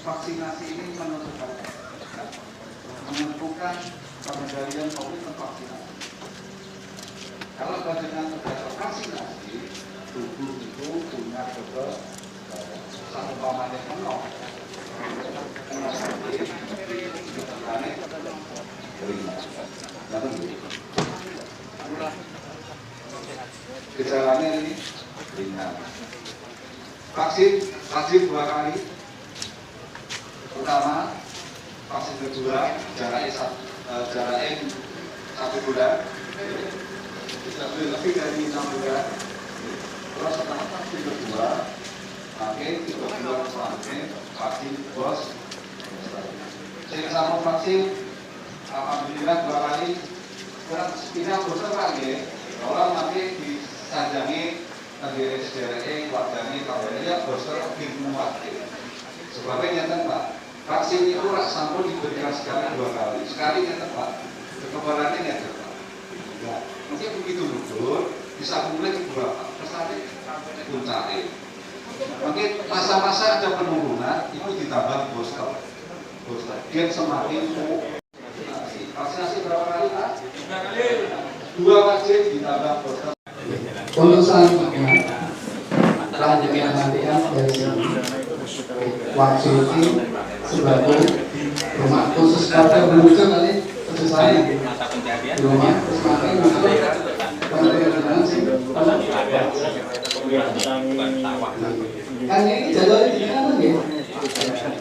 vaksinasi ini menentukan pengendalian COVID dan vaksinasi. Kalau dengan sudah tervaksinasi, tubuh itu punya satu pamannya penuh. Gejalanya ini ringan. Vaksin 2 kali, utama vaksin kedua jaraknya 1 bulan, bisa lebih dari 6 bulan. Terus setelah vaksin kedua, pakai 3 bulan selanjutnya vaksin booster. Sama vaksin, alhamdulillah 2 kali. Tidak booster lagi, kalau nanti disanjangi di SDRE, keluarganya, kabarnya booster lebih muat. Sebabnya nyata Pak, vaksin itu sampun diberikan sekali 2 kali. Sekali nyata Pak, kekebalannya nyata Pak. Ya, mungkin begitu mundur, bisa mulai ke berapa? Kesana puncaknya. Mungkin masa-masa ada penurunan, itu ditambah booster. Dia semakin vaksinasi berapa kali Pak? 2 vaksin ditambah booster. Untuk selanjutnya, lanjutnya nantian dari vaksin ini sebagai rumah khusus partai menuju kali selesai rumah terus pakai untuk kan ini jadwalnya di mana nih?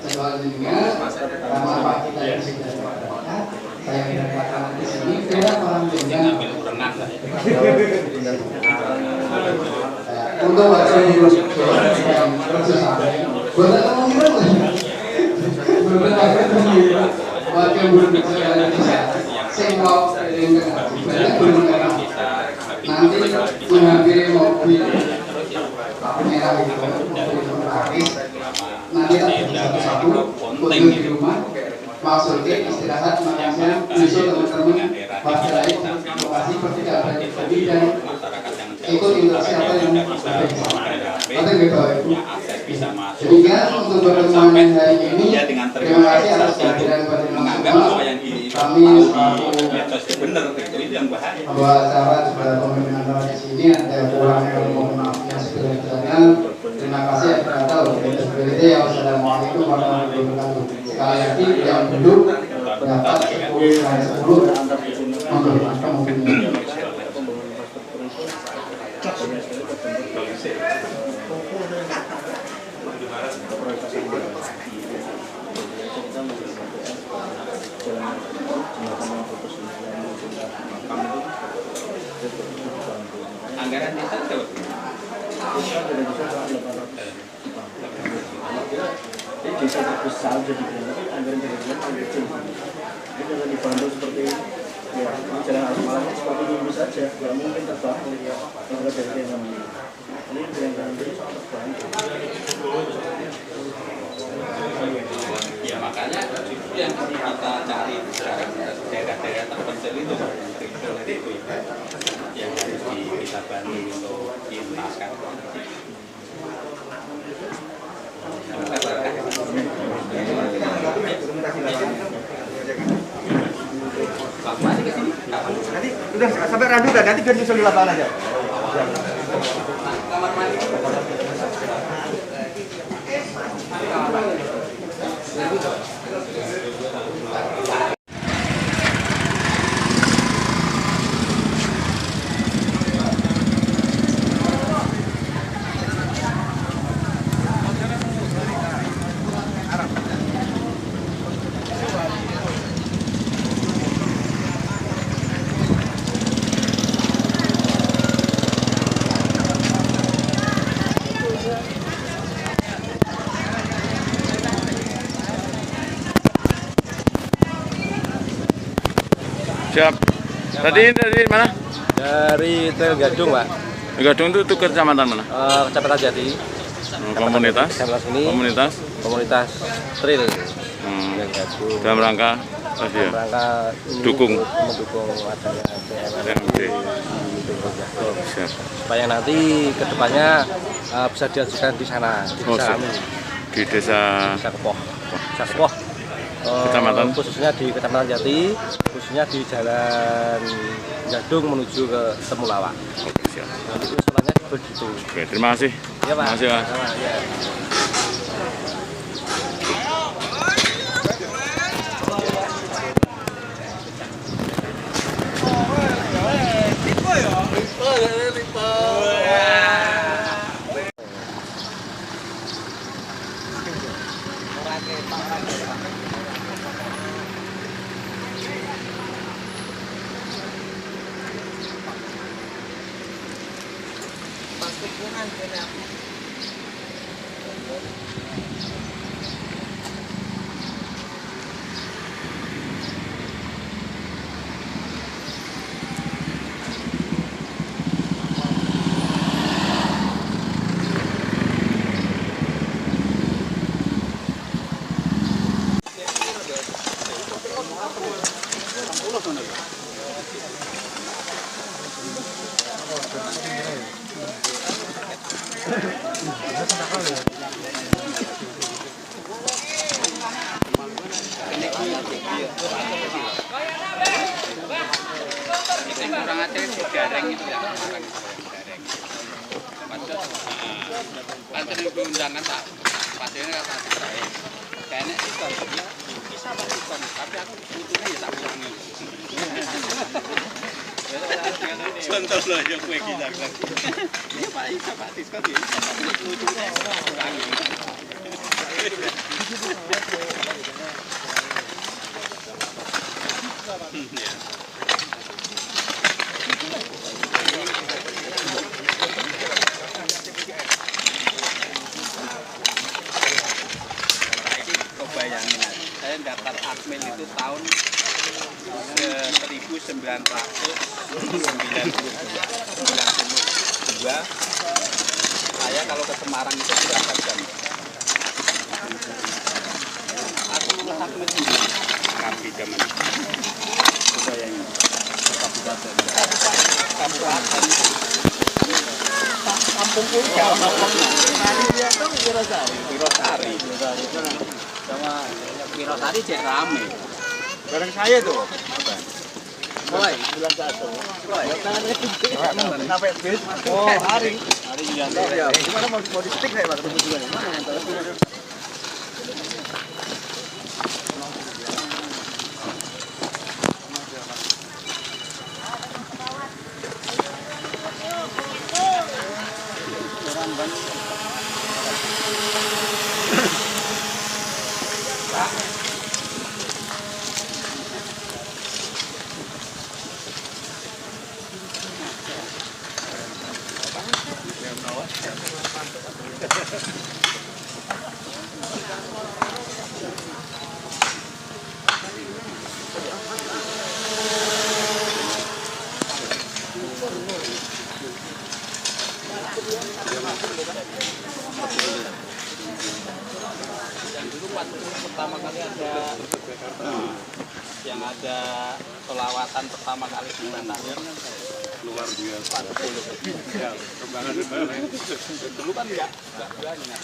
Jadwalnya sama Pak kita yang sudah berangkat, saya mendapatkan di sini tidak orang dengan untuk waktu yang selesai, buat kamu kira belum ada waktu belum bisa semua banyak belum nanti mengambil mobil merah itu mobil Paris nanti satu-satu kunjung di rumah maksudnya istirahat makanya besok teman-teman masyarakat lokasi pertigaan tadi dan ikut interaksi apa yang ada gitu sehingga untuk pertemuan hari ini terima kasih atas kehadiran semua kami bahwa acara juga pemimpinan di sini ada kurang yang mohon maaf yang sebenarnya terima kasih atas seperti yang wassalamualaikum warahmatullahi wabarakatuh sekali lagi yang belum dapat 10 untuk dimakan mungkin anggaran desa jauh. Jadi desa terbesar jadi anggaran desa kecil. Jadi kalau dibantu seperti ya jalan arus malam seperti ini saja, nggak mungkin terbangun kalau dari desa ini. Ini jalan desa sangat terbantu. Ya makanya itu yang kita cari sekarang daerah-daerah terpencil itu yang harus kita bantu untuk dituntaskan. Nanti udah sampai Randu kan, nanti biar nyusul di lapangan aja. Kamar mandi. Siap. Tadi dari mana? Dari Gadung, Pak. Gadung itu kecamatan mana? Kecamatan Jati. Komunitas? Komunitas trail. Dalam rangka tadi ya? mendukung adanya TMD. Supaya nanti kedepannya bisa diajukan di sana, di desa kami. Di di desa Kepoh. Desa Kepoh. Kecamatan? Khususnya di Kecamatan Jati, khususnya di Jalan Gadung menuju ke Temulawak. Oke, siap. Nanti usulannya begitu. Oke, terima kasih. Ya, Pak. Terima kasih, Mas. Sama, ya. Kurang aja digareng itu ya, garing. Kan sering diundangan tak, pasiennya kata saya, kayaknya sih kan, bisa pak diskon, tapi aku butuhnya ya tak kurangin. Contoh loh yang gue kita bilang, iya pak bisa pak diskon ya, tapi lucunya kurangin. Bayangin aja, saya daftar admin itu tahun 1992. Saya kalau ke Semarang itu berapa jam? Aku lulus admin dulu, rapi zaman. Bayangin, kabupaten. Kampung pun jauh. Wirosari. Sama Wirosari cek rame. Bareng saya tuh. Boy, Bilang satu. sampai bis. Oh, hari. Hari Yulianto. Ya, gimana mau di stick saya, Pak? Tujuan mana yang Pertama kali ada yang ada selawatan pertama kali di mana luar biasa. Ya, kembangan dulu kan enggak banyak.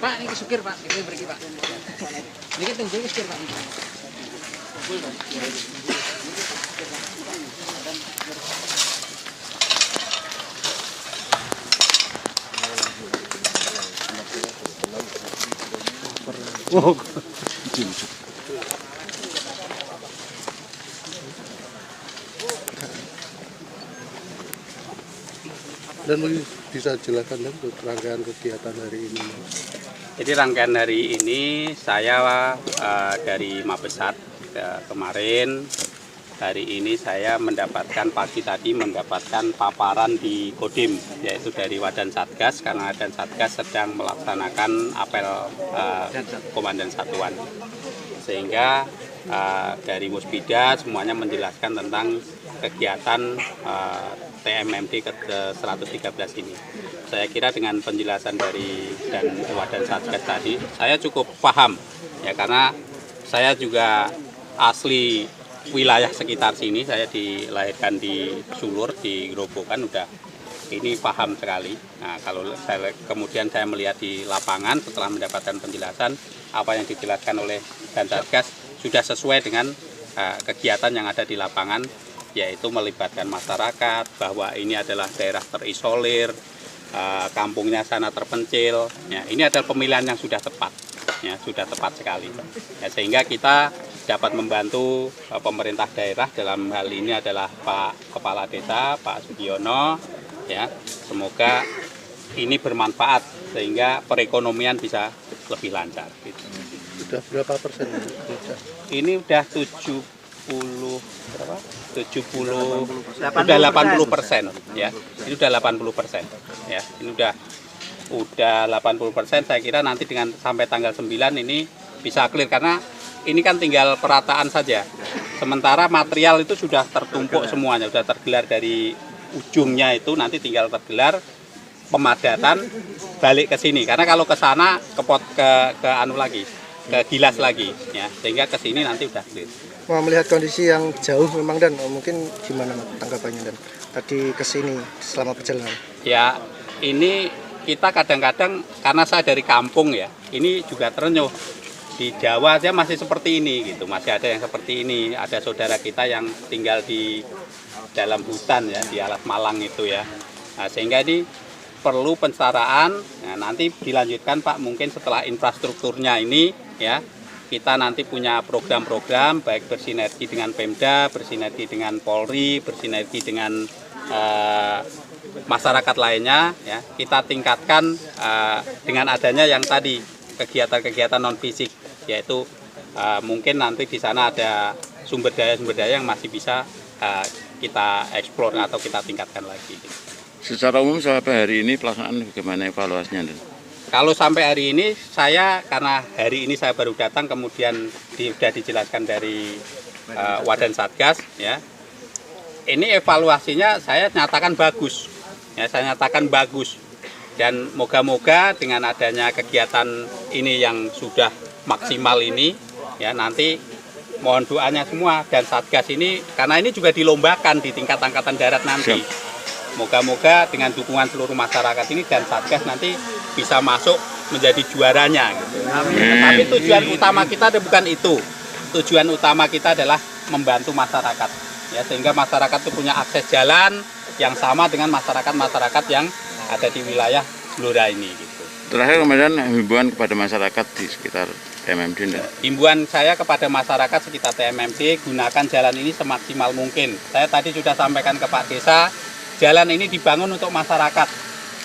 Pak, ini supir Pak, ini pergi Pak. Ini kan tunggu supir Pak. Oh. Dan mungkin bisa jelaskan untuk rangkaian kegiatan hari ini. Jadi rangkaian hari ini saya dari Mabesat kemarin, hari ini saya pagi tadi mendapatkan paparan di Kodim, yaitu dari Wadan Satgas, karena Wadan Satgas sedang melaksanakan apel Komandan Satuan. Sehingga dari Musbida semuanya menjelaskan tentang kegiatan TMMD ke 113 ini. Saya kira dengan penjelasan dari dan Wadan Satgas tadi, saya cukup paham ya, karena saya juga asli wilayah sekitar sini. Saya dilahirkan di Sulur, di Grobogan, udah ini paham sekali. Nah, kalau kemudian saya melihat di lapangan setelah mendapatkan penjelasan apa yang dijelaskan oleh Dan Satgas sudah sesuai dengan kegiatan yang ada di lapangan, yaitu melibatkan masyarakat, bahwa ini adalah daerah terisolir, kampungnya sana terpencil. Ya, ini adalah pemilihan yang sudah tepat, ya, sudah tepat sekali. Ya, sehingga kita dapat membantu pemerintah daerah, dalam hal ini adalah Pak Kepala Desa, Pak Sugiono. Ya, semoga ini bermanfaat sehingga perekonomian bisa lebih lancar. Gitu. Sudah berapa persen? Ini udah 70 berapa? 80% ya. Ini udah 80% ya. Ini udah 80%. Saya kira nanti dengan sampai tanggal 9 ini bisa clear, karena ini kan tinggal perataan saja. Sementara material itu sudah tertumpuk semuanya, sudah tergelar dari ujungnya, itu nanti tinggal tergelar pemadatan balik ke sini. Karena kalau ke sana ke anu lagi, ke Gilas lagi ya, sehingga ke sini nanti udah clear. Mau melihat kondisi yang jauh memang, Dan mungkin gimana tanggapannya Dan tadi ke sini selama perjalanan? Ya, ini kita kadang-kadang karena saya dari kampung ya, ini juga terenyuh. Di Jawa aja masih seperti ini gitu, masih ada yang seperti ini. Ada saudara kita yang tinggal di dalam hutan ya, di Alas Malang itu ya. Nah, sehingga ini perlu pensaraan. Nah, nanti dilanjutkan Pak, mungkin setelah infrastrukturnya ini ya, kita nanti punya program-program baik bersinergi dengan Pemda, bersinergi dengan Polri, bersinergi dengan masyarakat lainnya ya. Kita tingkatkan dengan adanya yang tadi kegiatan-kegiatan non fisik, yaitu mungkin nanti di sana ada sumber daya yang masih bisa kita eksplor atau kita tingkatkan lagi. Secara umum sampai hari ini pelaksanaan bagaimana evaluasinya? Kalau sampai hari ini karena hari ini saya baru datang, kemudian sudah dijelaskan dari Wadan Satgas ya. Ini evaluasinya saya nyatakan bagus. Ya, saya nyatakan bagus. Dan moga-moga dengan adanya kegiatan ini yang sudah maksimal ini ya, nanti mohon doanya semua, dan Satgas ini karena ini juga dilombakan di tingkat angkatan darat nanti. Moga-moga dengan dukungan seluruh masyarakat ini dan Satgas nanti bisa masuk menjadi juaranya gitu. Tapi tujuan utama kita bukan itu. Tujuan utama kita adalah membantu masyarakat ya, sehingga masyarakat itu punya akses jalan yang sama dengan masyarakat yang ada di wilayah Blora ini gitu. Terakhir kemudian himbauan kepada masyarakat di sekitar TMMD. Himbauan saya kepada masyarakat sekitar TMMD, gunakan jalan ini semaksimal mungkin. Saya tadi sudah sampaikan ke Pak Desa, jalan ini dibangun untuk masyarakat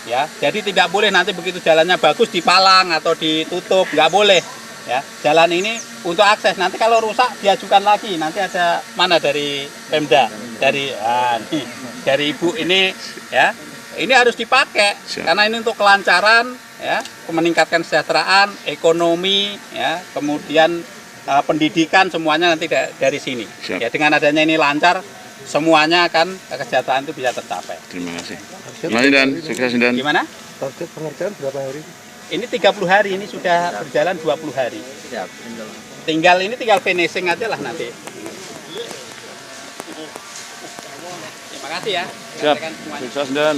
ya. Jadi tidak boleh nanti begitu jalannya bagus dipalang atau ditutup, nggak boleh ya. Jalan ini untuk akses, nanti kalau rusak diajukan lagi. Nanti ada mana dari Pemda, dari Ibu ini ya. Ini harus dipakai karena ini untuk kelancaran ya, meningkatkan kesejahteraan, ekonomi ya, kemudian pendidikan, semuanya nanti dari sini. Ya, dengan adanya ini lancar, semuanya akan kesejahteraan itu bisa tercapai. Terima kasih. Terima kasih Dan sukses Dan. Gimana? Target pengerjaan berapa hari? Ini 30 hari, ini sudah berjalan 20 hari. Tinggal finishing aja lah nanti. Terima kasih ya. Siap. Sukses Dan.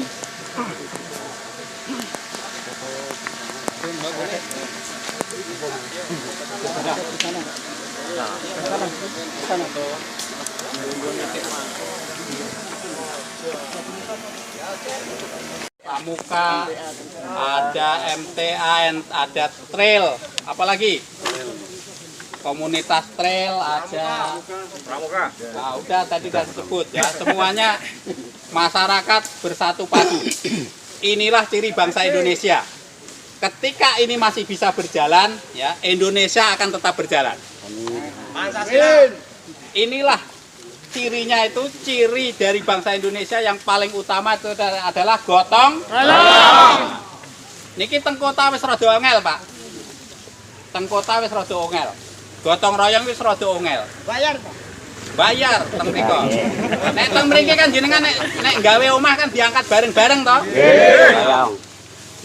Pramuka, ada MTA, ada trail, apalagi komunitas trail, ada Pramuka. Nah, udah tadi sudah disebut ya, semuanya masyarakat bersatu padu. Inilah ciri bangsa Indonesia. Ketika ini masih bisa berjalan, ya, Indonesia akan tetap berjalan. Inilah cirinya, itu ciri dari bangsa Indonesia yang paling utama itu adalah gotong royong. Niki tengkota wis rada ongel, Pak. Tengkota wis rada ongel. Gotong royong wis rada ongel. Bayar, Pak. bayar teng mriko. Nek teng mriki kan jenengan nek gawe omah kan diangkat bareng-bareng toh? Nggih.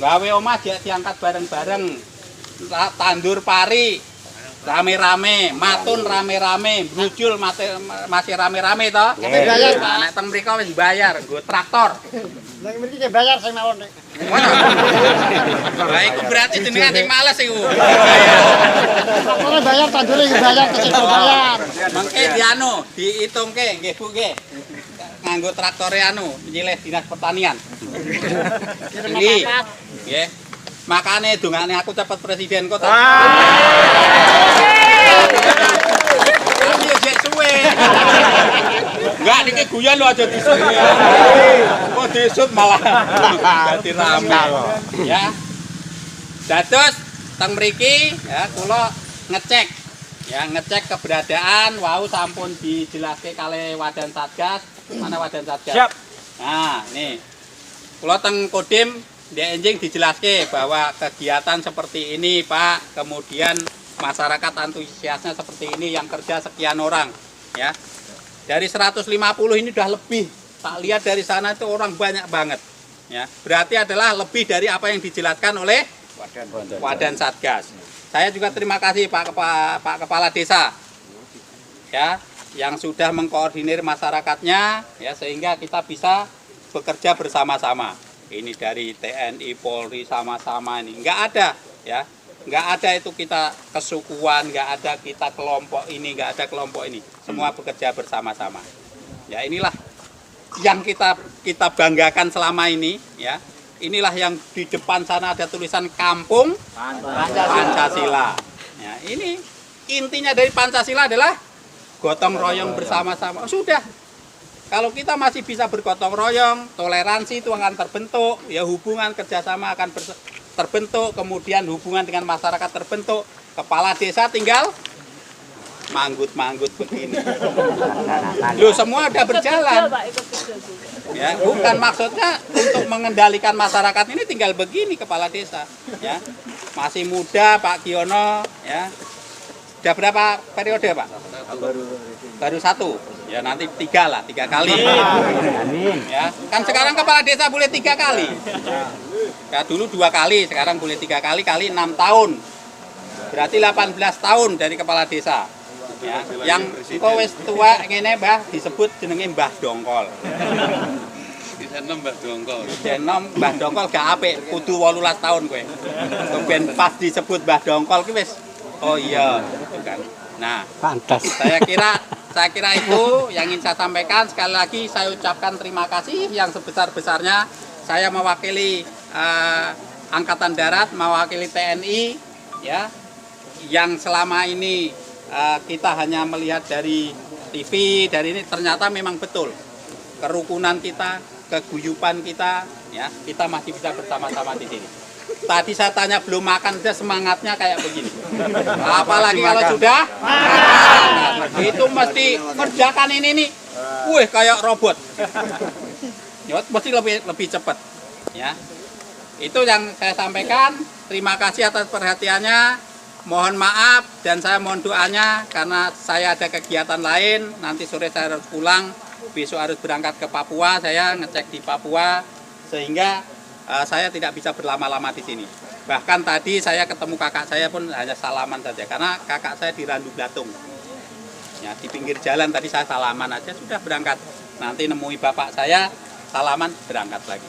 Gawe omah diangkat bareng-bareng. Tandur pari rame-rame, matun rame-rame, brujul masih rame-rame toh? Bayar, Pak. Nek teng mriko wis bayar, nggo traktor. Nek mriki bayar sing mawon, Nek. Lah iku berarti jenengan sing males iku. Ora bayar tandure bayar kecil bayar. Mengke dianu diitungke nggih Bu nggih. Nganggo traktore anu nyilih Dinas Pertanian. Nggih. Nggih. Makane dongane aku cepet presiden kok. Tapi yo jek suwe. Enggak niki guyon lho aja disut. Kok disut malah dadi rame. Ya. Dados teng mriki ya kula ngecek ya ngecek keberadaan wau sampun dijelaske kalih Wadan Satgas. Mana Wadan Satgas? Siap. Nah, nih. Kula teng Kodim Ndek Enjing dijelaske bahwa kegiatan seperti ini, Pak, kemudian masyarakat antusiasnya seperti ini yang kerja sekian orang, ya. Dari 150 ini udah lebih. Tak lihat dari sana itu orang banyak banget, ya. Berarti adalah lebih dari apa yang dijelaskan oleh Wadan Satgas. Saya juga terima kasih Pak Kepala Desa, ya, yang sudah mengkoordinir masyarakatnya, ya, sehingga kita bisa bekerja bersama-sama. Ini dari TNI, Polri sama-sama ini, nggak ada, ya, nggak ada itu kita kesukuan, nggak ada kita kelompok ini, nggak ada kelompok ini, semua bekerja bersama-sama. Ya inilah yang kita banggakan selama ini, ya. Inilah yang di depan sana ada tulisan Kampung Pancasila. Ya, ini intinya dari Pancasila adalah gotong royong bersama-sama. Sudah. Kalau kita masih bisa bergotong royong, toleransi itu akan terbentuk, ya hubungan kerjasama akan terbentuk, kemudian hubungan dengan masyarakat terbentuk, kepala desa tinggal manggut-manggut begini. Loh, semua udah berjalan. Ya, bukan maksudnya untuk mengendalikan masyarakat ini tinggal begini kepala desa. Ya, masih muda Pak Kiono, ya. Sudah berapa periode Pak? Baru satu. Ya nanti 3 kali. Ya, kan sekarang kepala desa boleh 3 kali. Ya dulu 2 kali, sekarang boleh 3 kali 6 tahun. Berarti 18 tahun dari kepala desa. Ya, yang kok wis tua ngene Mbah disebut jenenge Mbah Dongkol. Disenom Mbah Dongkol. Disenom Mbah Dongkol gak apik, kudu 18 tahun kowe. Ben pas disebut Mbah Dongkol ki wis oh iya, gitu kan. Nah, pantas. Saya kira itu yang ingin saya sampaikan. Sekali lagi saya ucapkan terima kasih yang sebesar-besarnya. Saya mewakili Angkatan Darat, mewakili TNI, ya, yang selama ini kita hanya melihat dari TV, dari ini ternyata memang betul kerukunan kita, keguyupan kita, ya, kita masih bisa bersama-sama di sini. Tadi saya tanya belum makan, dia semangatnya kayak begini. Apalagi kalau sudah makan, itu mesti kerjakan ini nih, wih kayak robot. Ya, mesti lebih cepat. Ya, itu yang saya sampaikan. Terima kasih atas perhatiannya. Mohon maaf dan saya mohon doanya karena saya ada kegiatan lain. Nanti sore saya harus pulang, besok harus berangkat ke Papua. Saya ngecek di Papua sehingga saya tidak bisa berlama-lama di sini. Bahkan tadi saya ketemu kakak saya pun hanya salaman saja karena kakak saya di Randu Blatung. Ya, di pinggir jalan tadi saya salaman aja sudah berangkat. Nanti nemui bapak saya, salaman berangkat lagi.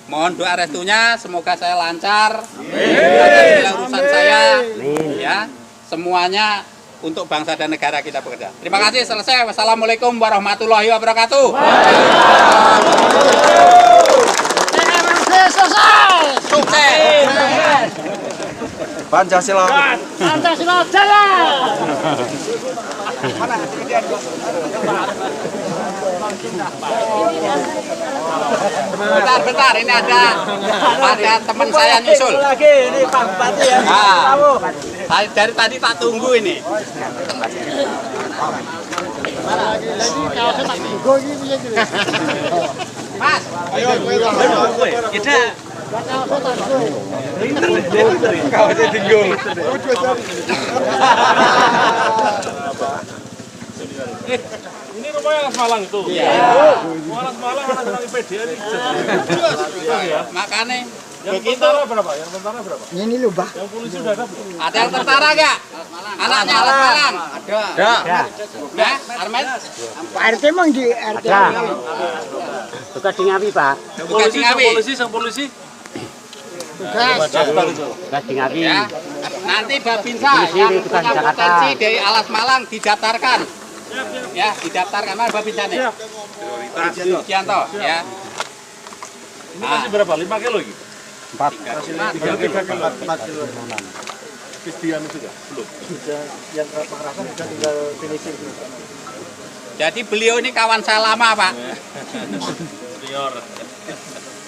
Mohon doa restunya, semoga saya lancar. Segala urusan saya, ya, semuanya untuk bangsa dan negara kita bekerja. Terima kasih, selesai. Wassalamualaikum warahmatullahi wabarakatuh. Sukses. Pancasila. Pancasila jalan. Bentar, ini ada teman saya nyusul. Ini Pak Bupati ya. Saya dari tadi tak tunggu ini. Mas, ayo kita. Ini rumahnya Alas Malang itu. Iya. Alas Malang anak IPD ini. Makanya Yang begitu. tentara berapa? Yang tentara berapa? Ini loh, Bah. Yang polisi udah ada belum? Ada yang tentara nggak? Anaknya Alas Malang. Ada. Nah, Armen. Pak RT emang di RT. Tugas di Ngawi, Pak. Bukan di Ngawi. Sang polisi. Tugas di Ngawi. Ya. Nanti Babinsa yang punya potensi dari Alas Malang didaftarkan. Ya, didaftarkan mana Babinsa nih? Prijanto, ya. Ini masih berapa? 5 kilo lagi? 4. 4 kilo. Kristian itu ya? Belum. Yang Pangerasan sudah tinggal finishing. Jadi beliau ini kawan saya lama, Pak.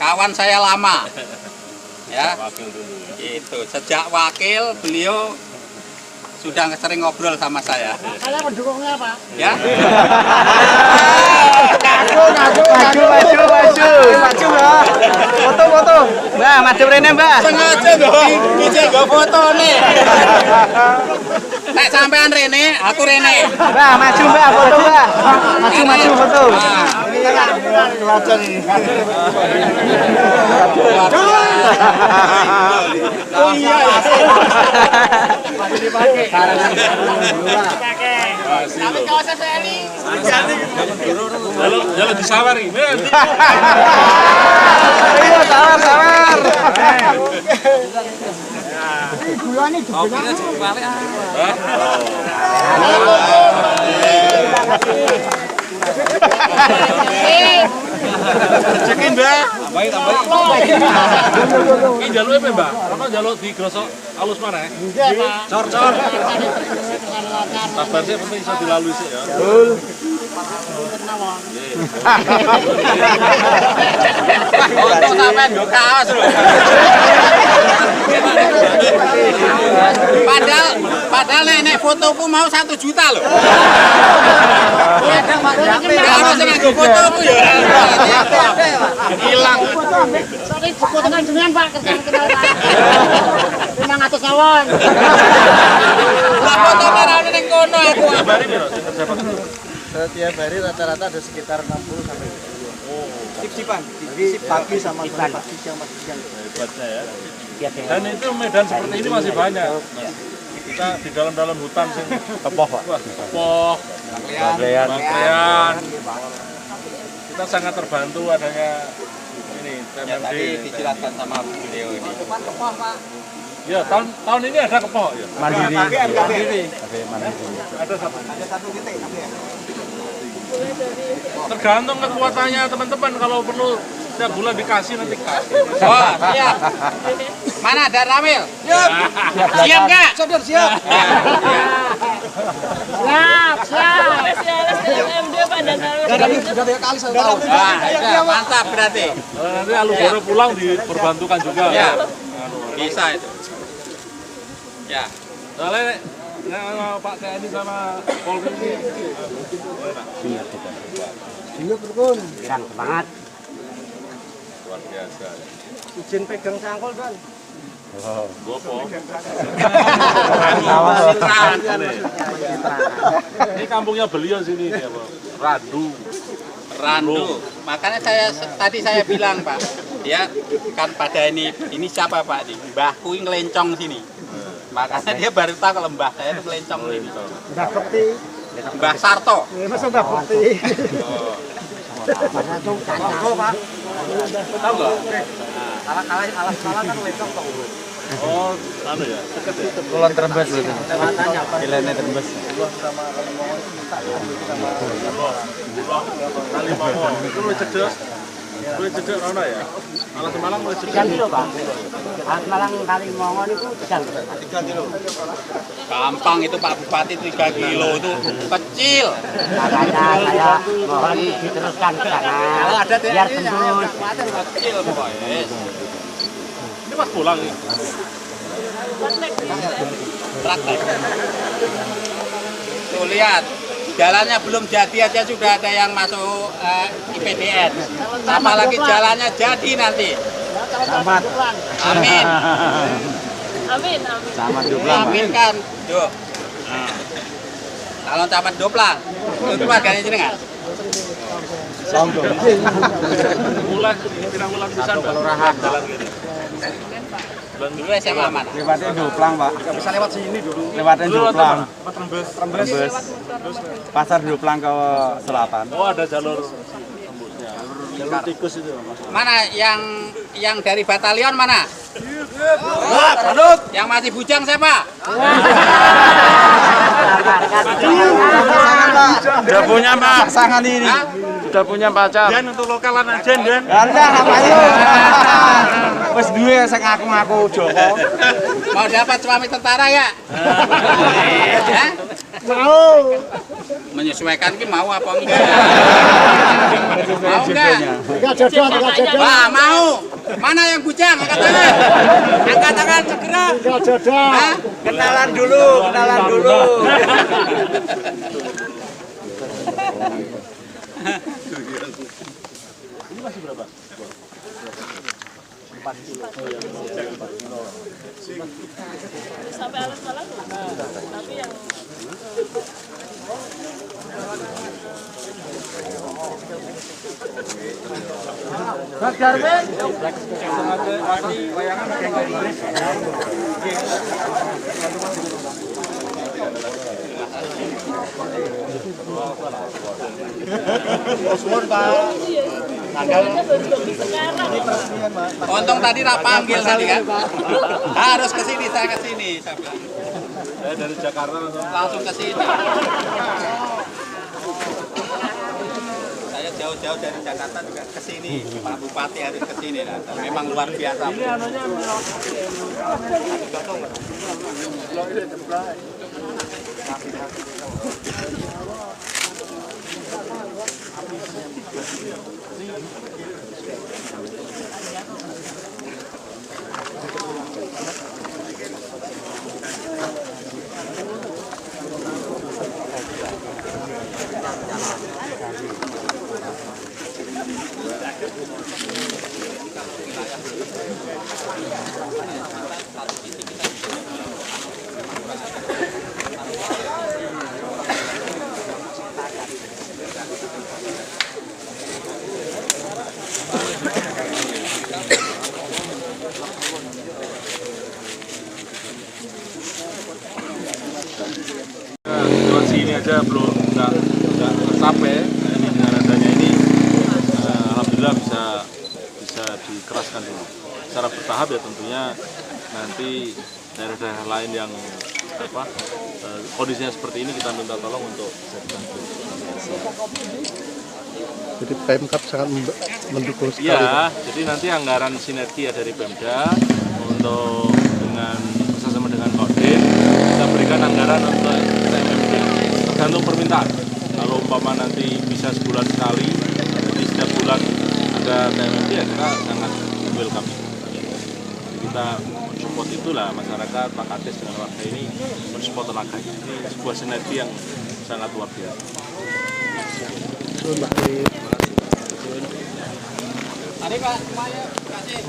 Kawan saya lama. Ya. Itu sejak wakil beliau sudah sering ngobrol sama saya. Saya pendukungnya, Pak. Ya. Maju, Mbak. Foto. Mbak, maju rene, Mbak. Sengaja dong, bisa nggak foto nih. Nek sampean rene, aku rene. Mbak, maju, Mbak, foto, Mbak. Maju, foto. Oh iya. Tapi kawasan saya ini. Jalan disawari. Ayo, sawar. Gula nih Kopinya cukup balik. Cekin, Mbak. Tambahin. Ini jalur apa, Mbak? Apa jalur di Grosok alus mana ya? Cor. Sabar sih, penting bisa dilalui sih ya. Betul. Untuk sampean yo kaos lho. Padahal nek fotoku mau 1 juta loh. Enggak harus nganggo fotoku ya. Hilang. Sorry, fotokan jenengan, Pak. Kenal, Pak. 500 sawon. Lah foto karane ning kono aku. Setiap hari rata-rata ada sekitar 60 sampai 70. Sip-sipan. Sip pagi sama pagi siang. Hebatnya ya. Dan itu medan seperti ini masih banyak. Kita di dalam hutan sih. Kepoh, Pak. Kepoh. Bangkrean. Kita sangat terbantu adanya ini Tadi dijelaskan sama beliau ini. Kepoh, Pak. Ya, tahun ini ada kepoh ya. Mandiri. Ada satu titik. Tergantung kekuatannya teman-teman, kalau perlu setiap bulan dikasih nanti kasih. Oh, siap. Mana ada Ramil? Siap enggak? Saudara siap. Sudah 3 kali saya tahu. Mantap berarti. Nanti Aluboro pulang diperbantukan juga. Ya. Bisa itu. Ya. Soalnya Pak TNI sama Polri ini Siap, Rukun. Pirang semangat. luar biasa. Izin pegang cangkol, Don. Ini kampungnya beliau sini, dia, Pak. Randu. Makanya tadi saya bilang, Pak, ya kan pada ini siapa, Pak? Mbahku yang ngelencong sini. Makanya dia baru tahu kalau mbah saya itu ngelencong sini. Mbah Bekti. Mbah Sarto. Masa Mbah Bekti. Tahu nggak? Alas salah kan lencong kok. Oh, anu ya. Dekat ya. Kulon Trembes gitu. Ilene Trembes. Kalimantan. Itu lu cedek. Lu cedek rono ya. Alas Malang lu cedek. 3 kilo, Pak. Alas Malang Kalimongon itu 3 kilo. 3 kilo. Gampang itu Pak Bupati 3 kilo itu kecil. Makanya saya mohon diteruskan ke sana. Biar tembus. Kecil pokoknya. Ini pas pulang nih. Praktek. Tuh lihat, jalannya belum jadi aja sudah ada yang masuk IPDN. Apalagi jalannya jadi nanti. Selamat. Amin. Selamat juga. Amin kan. Yuk. Calon camat Doplang. Itu keluarganya jenengan. Ulang, pirang ulang pisan kelurahan jalan gini. Dulu SMA mana? Lewatnya Doplang, Pak. Nggak bisa lewat sini dulu. Lewatnya Doplang. Rembes. Pasar Doplang ke selatan. Oh, ada jalur tembusnya. Jalur tikus itu. Mana yang dari batalion mana? Yang masih bujang siapa? Udah punya pasangan ini. Udah punya pacar. Dan untuk lokalan aja, Dan. Enggak, ngapain? Wes duwe sing ngaku-ngaku Joko. Mau dapat suami tentara ya? Hah? Mau. Menyesuaikan ki mau apa enggak? Mau enggak? Enggak jodoh. Wah, mau. Mana yang bujang? Angkat tangan. Angkat tangan segera. Enggak jodoh. Hah? Kenalan dulu. Ini masih berapa? 4 kilo. Oh, ya. Sampai alat sholat tapi yang Untung tadi tak panggil tadi kan. Harus ke sini, saya ke sini. Saya dari Jakarta Langsung ke sini. Saya jauh-jauh dari Jakarta juga ke sini. Pak Bupati harus ke sini. Memang luar biasa. ini anunya situasi ini aja belum nggak tercapai. Ini dengan adanya ini alhamdulillah bisa dikeraskan dulu secara bertahap ya, tentunya nanti daerah-daerah lain yang kondisinya seperti ini kita minta tolong untuk bisa dibantu. Jadi Pemkab sangat mendukung sekali. Iya, jadi nanti anggaran sinergi ya dari Pemda untuk bersama dengan Kodim kita berikan anggaran untuk TMMD tergantung permintaan. Kalau umpama nanti bisa sebulan sekali, jadi setiap bulan ada TMMD ya kita sangat welcome. Jadi kita support itulah masyarakat, Pak Kades dengan warga ini mensupport tenaganya. Ini sebuah sinergi yang sangat luar biasa. Tadi Pak, semuanya kasih.